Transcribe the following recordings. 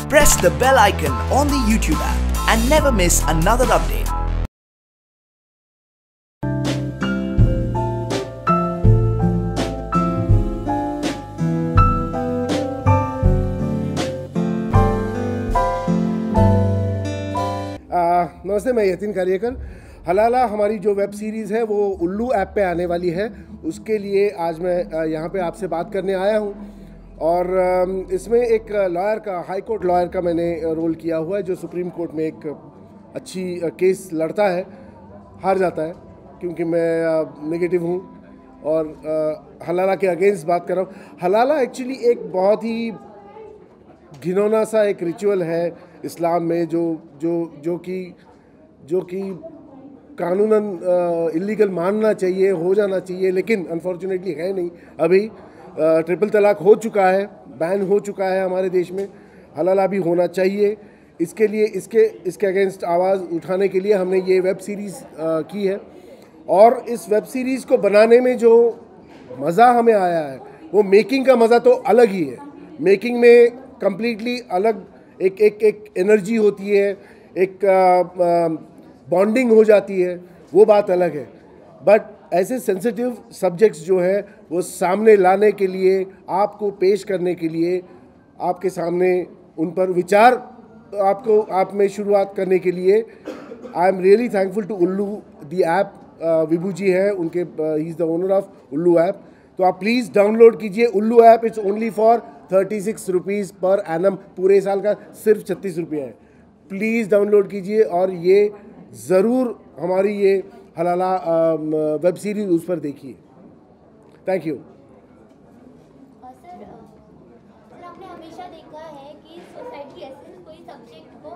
Press the bell icon on the YouTube app and never miss another update. नमस्ते, मैं यतीन कार्यकर। हलाला हमारी जो web series है वो उल्लू ऐप पे आने वाली है। उसके लिए आज मैं यहाँ पे आपसे बात करने आया हूँ और इसमें एक लॉयर का, हाई कोर्ट लॉयर का मैंने रोल किया हुआ है, जो सुप्रीम कोर्ट में एक अच्छी केस लड़ता है, हार जाता है क्योंकि मैं नेगेटिव हूँ और हलाला के अगेंस्ट बात कर रहा हूँ। हलाला एक्चुअली एक बहुत ही घिनौना सा एक रिचुअल है इस्लाम में, जो कि कानूनन इलीगल मानना चाहिए, हो जाना चाहिए, लेकिन अनफॉर्चुनेटली है नहीं। अभी ट्रिपल तलाक हो चुका है, बैन हो चुका है हमारे देश में। हलाला भी होना चाहिए। इसके लिए इसके अगेंस्ट आवाज़ उठाने के लिए हमने ये वेब सीरीज़ की है और इस वेब सीरीज़ को बनाने में जो मज़ा हमें आया है वो मेकिंग का मज़ा तो अलग ही है। मेकिंग में कम्प्लीटली अलग एक एनर्जी होती है, एक बॉन्डिंग हो जाती है, वो बात अलग है। बट ऐसे सेंसिटिव सब्जेक्ट्स जो है वो सामने लाने के लिए, आपको पेश करने के लिए, आपके सामने उन पर विचार आप में शुरुआत करने के लिए I am really thankful to Ullu the app. Vibhu ji हैं उनके, he is the owner of Ullu app. तो आप प्लीज़ डाउनलोड कीजिए Ullu app. It's only for 36 rupees per annum. पूरे साल का सिर्फ 36 रुपये है। प्लीज़ डाउनलोड कीजिए और ये ज़रूर हमारी ये हलाला वेब सीरीज़ उस पर देखिए। Thank you. सर, आपने हमेशा देखा है कि सोसाइटी ऐसे कोई सब्जेक्ट को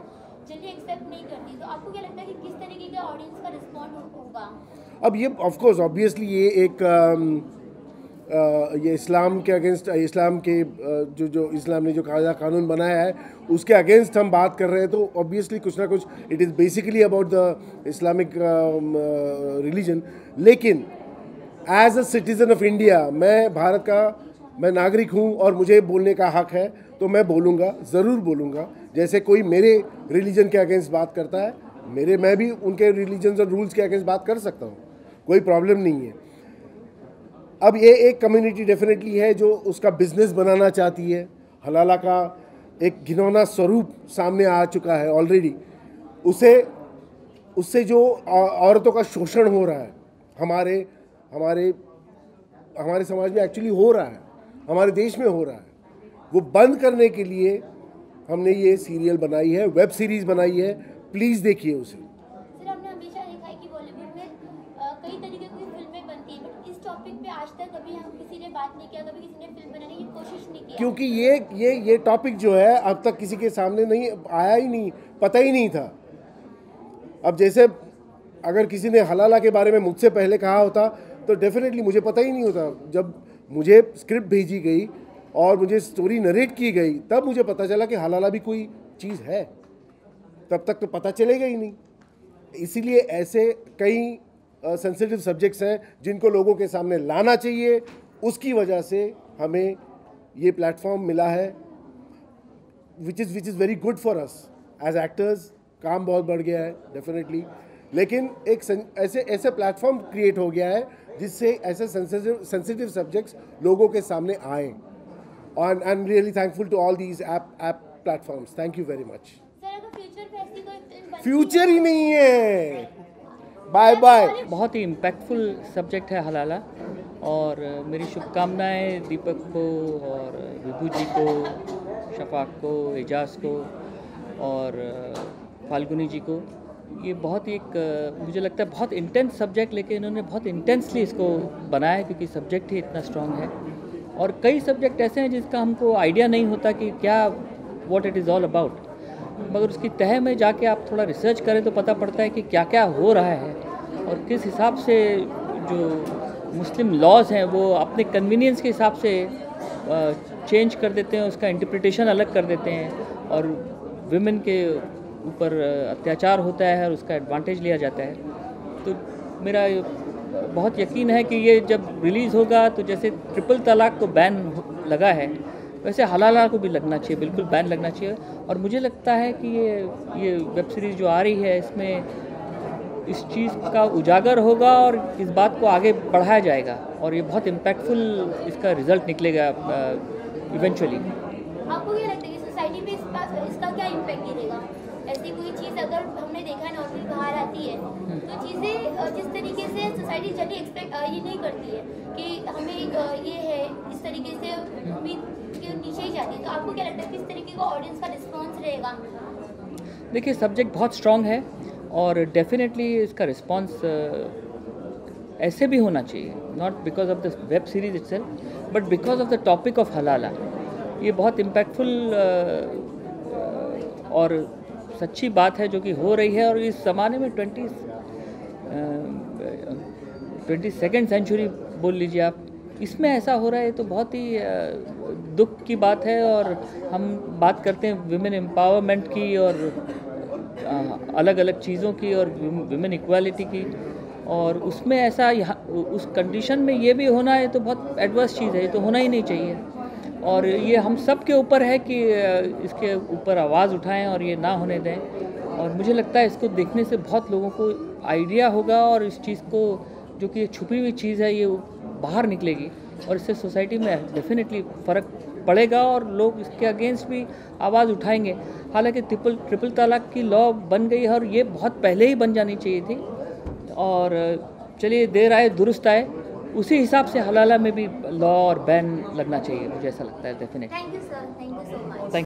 जल्दी एक्सेप्ट नहीं करती, तो आपको क्या लगता है कि किस तरीके का ऑडियंस का रिस्पॉन्ड होगा? अब ये ऑफ कोर्स ऑब्वियसली ये एक ये इस्लाम के अगेंस्ट, इस्लाम के जो इस्लाम ने जो कानून बनाया है उसके अगेंस्ट हम बात कर रहे हैं, तो ऑब्वियसली कुछ ना कुछ it is basically about the Islamic religion. लेकिन as a citizen of India, मैं भारत का मैं नागरिक हूँ और मुझे बोलने का हक है, तो मैं बोलूँगा, ज़रूर बोलूँगा। जैसे कोई मेरे रिलीजन के अगेंस्ट बात करता है, मैं भी उनके रिलीजन और रूल्स के अगेंस्ट बात कर सकता हूँ, कोई प्रॉब्लम नहीं है। अब ये एक कम्युनिटी डेफिनेटली है जो उसका बिजनेस बनाना चाहती है। हलाला का एक घिनौना स्वरूप सामने आ चुका है ऑलरेडी। उससे जो औरतों का शोषण हो रहा है हमारे समाज में एक्चुअली हो रहा है, हमारे देश में हो रहा है, वो बंद करने के लिए हमने ये सीरियल बनाई है, वेब सीरीज़ बनाई है। प्लीज़ देखिए उसे। सर, हमने हमेशा देखा है कि बॉलीवुड में कई तरीके की फिल्में बनती हैं, बट इस टॉपिक पे आज तक कभी किसी ने बात नहीं किया, कभी किसी ने फिल्म बनाने की कोशिश नहीं की, क्योंकि ये टॉपिक जो है अब तक किसी के सामने नहीं आया, ही नहीं, पता ही नहीं था। अब जैसे अगर किसी ने हलाला के बारे में मुझसे पहले कहा होता तो डेफिनेटली मुझे पता ही नहीं होता। जब मुझे स्क्रिप्ट भेजी गई और मुझे स्टोरी नरेट की गई, तब मुझे पता चला कि हलाला भी कोई चीज़ है। तब तक तो पता चलेगा ही नहीं। इसीलिए ऐसे कई सेंसिटिव सब्जेक्ट्स हैं जिनको लोगों के सामने लाना चाहिए। उसकी वजह से हमें ये प्लेटफॉर्म मिला है, which is very good for us as actors. काम बहुत बढ़ गया है डेफिनेटली, लेकिन एक ऐसे प्लेटफॉर्म क्रिएट हो गया है जिससे ऐसे सेंसिटिव सब्जेक्ट्स लोगों के सामने आए। और I am really thankful to all these app platforms. Thank you very much. Sir, अगर फ्यूचर में ऐसी कोई फिल्म बनती फ्यूचर ही नहीं है। Bye bye. बहुत ही इम्पैक्टफुल सब्जेक्ट है हलाला, और मेरी शुभकामनाएं दीपक को और विभू जी को, शफाक को, एजाज को और फाल्गुनी जी को। ये बहुत ही एक मुझे लगता है बहुत इंटेंस सब्जेक्ट, लेकिन इन्होंने बहुत इंटेंसली इसको बनाया क्योंकि सब्जेक्ट ही इतना स्ट्रॉन्ग है। और कई सब्जेक्ट ऐसे हैं जिसका हमको आइडिया नहीं होता कि क्या what it is all about, मगर उसकी तह में जाके आप थोड़ा रिसर्च करें तो पता पड़ता है कि क्या क्या हो रहा है और किस हिसाब से जो मुस्लिम लॉज हैं वो अपने कन्वीनियंस के हिसाब से चेंज कर देते हैं, उसका इंटरप्रिटेशन अलग कर देते हैं और विमेन के ऊपर अत्याचार होता है और उसका एडवांटेज लिया जाता है। तो मेरा बहुत यकीन है कि ये जब रिलीज़ होगा तो जैसे ट्रिपल तलाक को बैन लगा है, वैसे हलाला को भी लगना चाहिए, बिल्कुल बैन लगना चाहिए। और मुझे लगता है कि ये वेब सीरीज़ जो आ रही है इसमें इस चीज़ का उजागर होगा और इस बात को आगे बढ़ाया जाएगा और ये बहुत इम्पैक्टफुल इसका रिजल्ट निकलेगा इवेंचुअली। आपको क्या लगता है कि सोसाइटी पे इसका क्या इम्पैक्ट गिरेगा? ऐसी कोई चीज़ अगर हमने देखा है नॉर्मली बाहर आती है तो चीज़ें जिस तरीके से सोसाइटी जल्दी एक्सपेक्ट ये नहीं करती है कि हमें ये है, इस तरीके से उम्मीद के नीचे ही जाती है, तो आपको क्या लगता है किस तरीके का ऑडियंस का रिस्पॉन्स रहेगा? देखिए, सब्जेक्ट बहुत स्ट्रॉन्ग है और डेफिनेटली इसका रिस्पॉन्स ऐसे भी होना चाहिए, not because of the web series itself but because of the topic of हलाला। ये बहुत इम्पैक्टफुल और सच्ची बात है जो कि हो रही है। और इस ज़माने में 22nd सेंचुरी बोल लीजिए आप, इसमें ऐसा हो रहा है तो बहुत ही दुख की बात है। और हम बात करते हैं विमेन एम्पावरमेंट की और अलग अलग चीज़ों की और विमेन इक्वालिटी की, और उसमें ऐसा यहाँ उस कंडीशन में ये भी होना है तो बहुत एडवर्स चीज़ है, ये तो होना ही नहीं चाहिए। और ये हम सब के ऊपर है कि इसके ऊपर आवाज़ उठाएं और ये ना होने दें। और मुझे लगता है इसको देखने से बहुत लोगों को आइडिया होगा और इस चीज़ को, जो कि छुपी हुई चीज़ है, ये बाहर निकलेगी और इससे सोसाइटी में डेफिनेटली फ़र्क पड़ेगा और लोग इसके अगेंस्ट भी आवाज़ उठाएंगे। हालांकि ट्रिपल तलाक की लॉ बन गई है और ये बहुत पहले ही बन जानी चाहिए थी। और चलिए, देर आए दुरुस्त आए, उसी हिसाब से हलाला में भी लॉ और बैन लगना चाहिए, मुझे ऐसा लगता है definitely. Thank you sir, thank you so much.